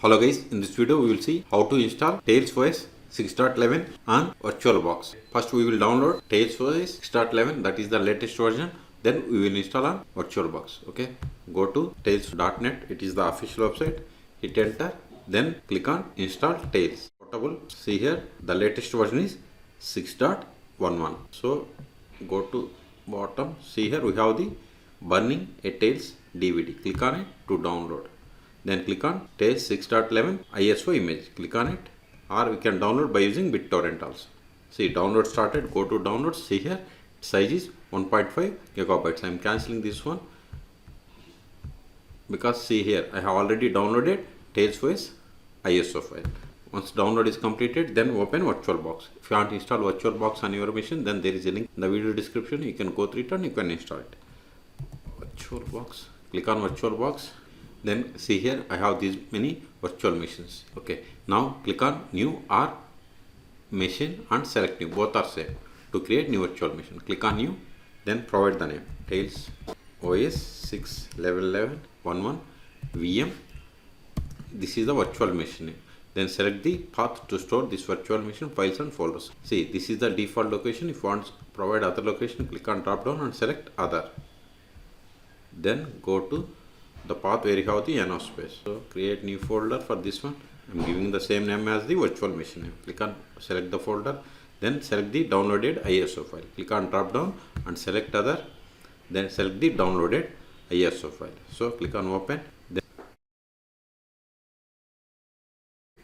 Hello guys, in this video we will see how to install Tails OS 6.11 on VirtualBox. First we will download Tails OS 6.11, that is the latest version. Then we will install on VirtualBox. Okay, go to tails.net, it is the official website. Hit enter, then click on install Tails. Portable. See here, the latest version is 6.11. So go to bottom. See here we have the Burning a Tails DVD. Click on it to download. Then click on Tails 6.11 ISO image. Click on it, or we can download by using BitTorrent also. See, download started. Go to downloads. See here, size is 1.5 gigabytes. I am cancelling this one because see here, I have already downloaded Tails OS ISO file. Once download is completed, then open VirtualBox. If you want to install VirtualBox on your machine, then there is a link in the video description. You can go through it and you can install it. VirtualBox. Click on VirtualBox. Then see here, I have these many virtual machines. Okay, now click on new or machine and select new. Both are same. To create new virtual machine, click on new, then provide the name Tails OS 6 level 11 11 VM. This is the virtual machine name. Then select the path to store this virtual machine files and folders. See, this is the default location. If you want to provide other location, click on drop down and select other. Then go to the path where you have the NO space. So create new folder for this one. I'm giving the same name as the virtual machine name. Click on select the folder, then select the downloaded ISO file. Click on drop down and select other, then select the downloaded ISO file. So click on open,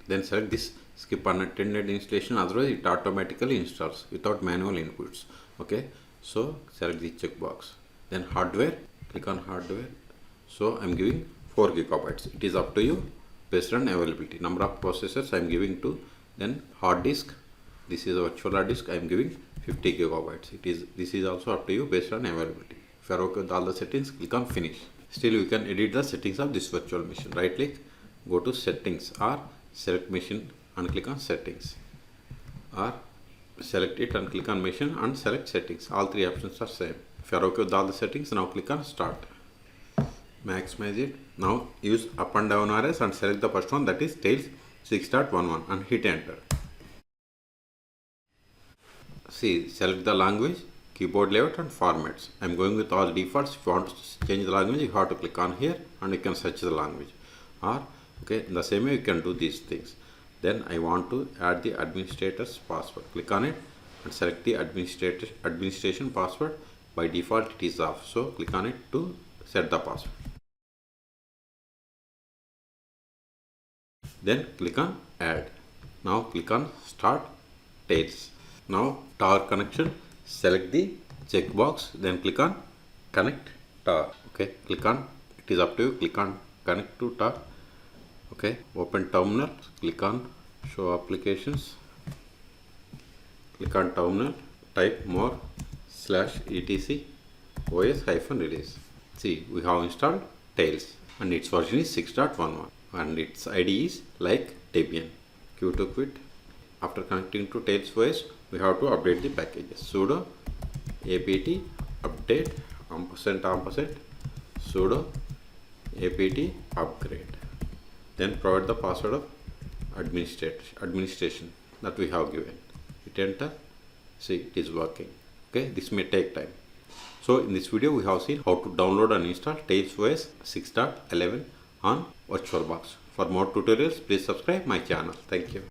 then select this skip unattended installation, otherwise it automatically installs without manual inputs. Okay, so select the checkbox. Then hardware, click on hardware. So I am giving 4 gigabytes. It is up to you based on availability. Number of processors I am giving 2. Then hard disk. This is a virtual hard disk. I am giving 50 gigabytes. This is also up to you based on availability. If you are okay with all the settings, click on finish. Still you can edit the settings of this virtual machine. Right click, go to settings or select machine and click on settings, or select it and click on machine and select settings. All three options are same. If you are okay with all the settings, now click on start. Maximize it. Now use up and down arrows and select the first one, that is Tails 6.11, and hit enter. See, select the language, keyboard layout and formats. I am going with all defaults. If you want to change the language, you have to click on here and you can search the language. Or okay, in the same way you can do these things. Then I want to add the administrator's password. Click on it and select the administration password. By default it is off, so click on it to set the password. Then click on add. Now click on start Tails. Now tower connection, select the checkbox, then click on connect tower. Okay, click on, it is up to you, click on connect to tower. Okay, open terminal, click on show applications, click on terminal, type more /etc os-release. See, we have installed Tails and its version is 6.11 and its ID is like Debian. Q to quit. After connecting to Tails OS, we have to update the packages. Sudo apt update && sudo apt upgrade. Then provide the password of administration that we have given. Hit enter. See, it is working. Okay, this may take time. So in this video we have seen how to download and install Tails OS 6.11 on VirtualBox. For more tutorials, please subscribe my channel. Thank you.